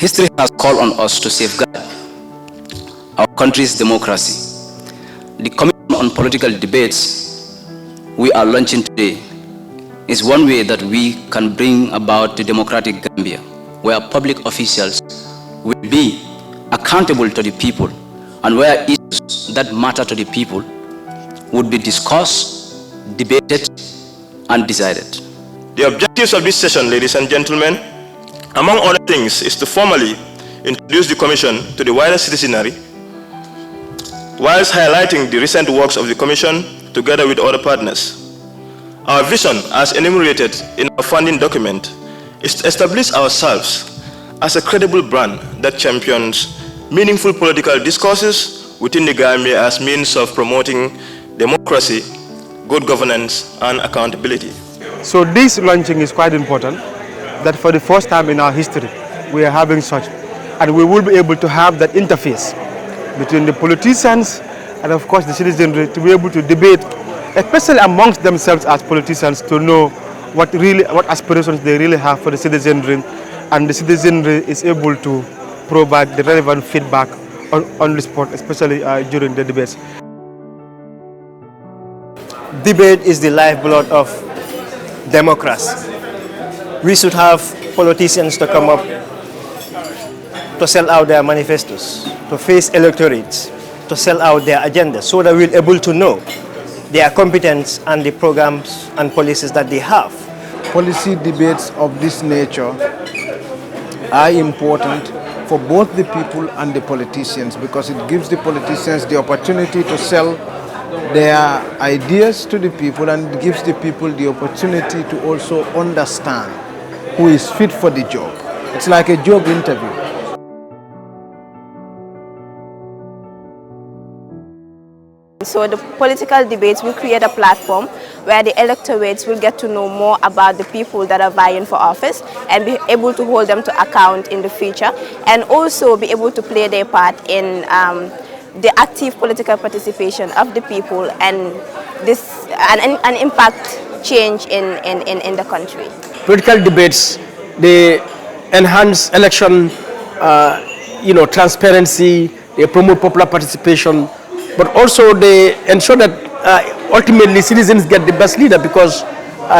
History has called on us to safeguard our country's democracy. The Commission on Political Debates we are launching today is one way that we can bring about the democratic Gambia, where public officials will be accountable to the people and where issues that matter to the people would be discussed, debated, and decided. The objectives of this session, ladies and gentlemen, among other things, is to formally introduce the Commission to the wider citizenry, whilst highlighting the recent works of the Commission together with other partners. Our vision, as enumerated in our funding document, is to establish ourselves as a credible brand that champions meaningful political discourses within the Gambia as means of promoting democracy, good governance, and accountability. So this launching is quite important, that for the first time in our history, we are having such. And we will be able to have that interface between the politicians and of course the citizenry to be able to debate, especially amongst themselves as politicians, to know what aspirations they really have for the citizenry, and the citizenry is able to provide the relevant feedback on the spot, especially during the debates. Debate is the lifeblood of democracy. We should have politicians to come up to sell out their manifestos, to face electorates, to sell out their agendas, so that we're able to know their competence and the programs and policies that they have. Policy debates of this nature are important for both the people and the politicians, because it gives the politicians the opportunity to sell their ideas to the people, and it gives the people the opportunity to also understand who is fit for the job. It's like a job interview. So the political debates will create a platform where the electorates will get to know more about the people that are vying for office and be able to hold them to account in the future, and also be able to play their part in the active political participation of the people and impact change in the country. Political debates, they enhance election transparency, they promote popular participation, but also they ensure that ultimately citizens get the best leader, because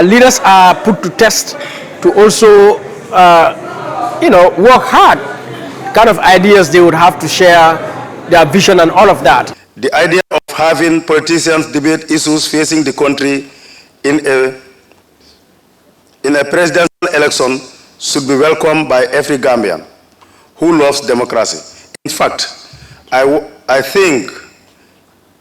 leaders are put to test to also work hard, kind of ideas they would have to share, their vision and all of that. The idea of having politicians debate issues facing the country in a presidential election should be welcomed by every Gambian who loves democracy. In fact, I think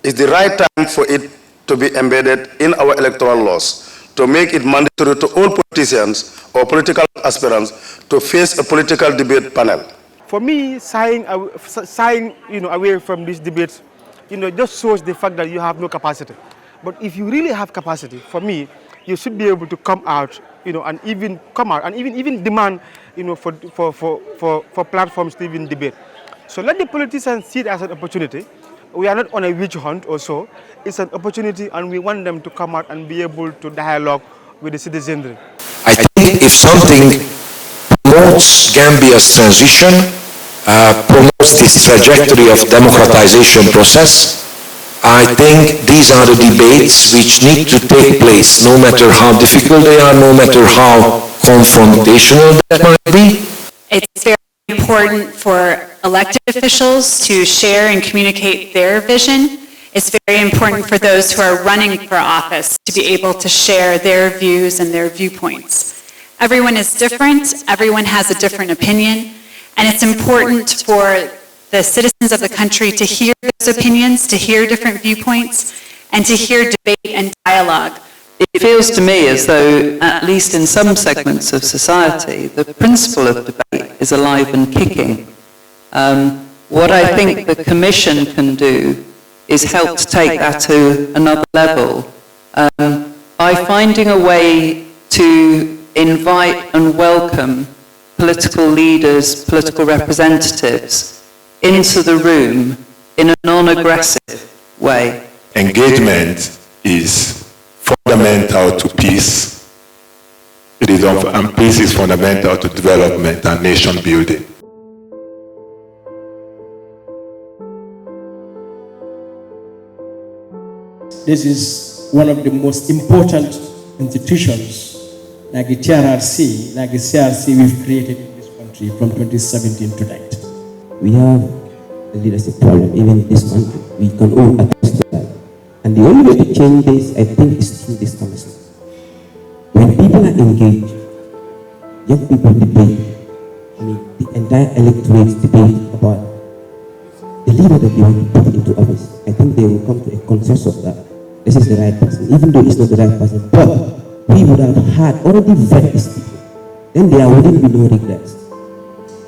it's the right time for it to be embedded in our electoral laws, to make it mandatory to all politicians or political aspirants to face a political debate panel. For me, shying away from this debate, just shows the fact that you have no capacity. But if you really have capacity, for me, you should be able to come out, and even demand, for platforms to even debate. So let the politicians see it as an opportunity. We are not on a witch hunt or so. It's an opportunity, and we want them to come out and be able to dialogue with the citizenry. I think if something promotes Gambia's transition, promotes this trajectory of democratization process, I think these are the debates which need to take place, no matter how difficult they are, no matter how confrontational that might be. It's very important for elected officials to share and communicate their vision. It's very important for those who are running for office to be able to share their views and their viewpoints. Everyone is different, everyone has a different opinion, and it's important for the citizens of the country to hear those opinions, to hear different viewpoints, and to hear debate and dialogue. It feels to me as though, at least in some segments of society, the principle of debate is alive and kicking. What I think the Commission can do is help to take that to another level by finding a way to invite and welcome political leaders, political representatives into the room in a non-aggressive way. Engagement is fundamental to peace. Peace is fundamental to development and nation building. this is one of the most important institutions, like the TRRC, like the CRC we've created in this country from 2017 to date. We have a leadership problem, even in this country. We can all attest to that. And the only way to change this, I think, is through this conversation. When people are engaged, young people debate, the entire electorate debate about the leader that they want to put into office. I think they will come to a consensus that this is the right person, even though it's not the right person. But we would have had already vet these people. Then there wouldn't be no regrets.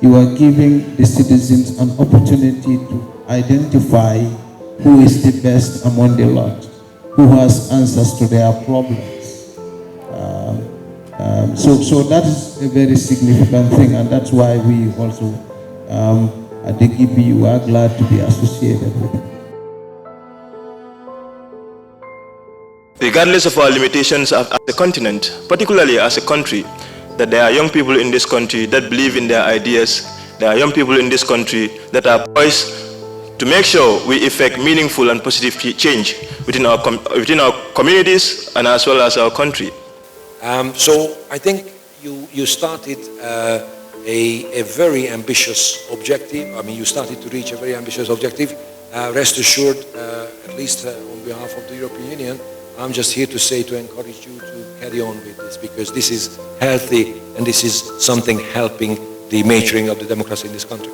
You are giving the citizens an opportunity to identify who is the best among the lot, who has answers to their problems. So that is a very significant thing, and that's why we also at the GBU are glad to be associated with it. Regardless of our limitations as a continent, particularly as a country, that there are young people in this country that believe in their ideas, there are young people in this country that are poised to make sure we effect meaningful and positive change within our communities and as well as our country. So I think you started a very ambitious objective. I mean, you started to reach a very ambitious objective. Rest assured, at least on behalf of the European Union, I'm just here to say, to encourage you to carry on with this, because this is healthy and this is something helping the maturing of the democracy in this country.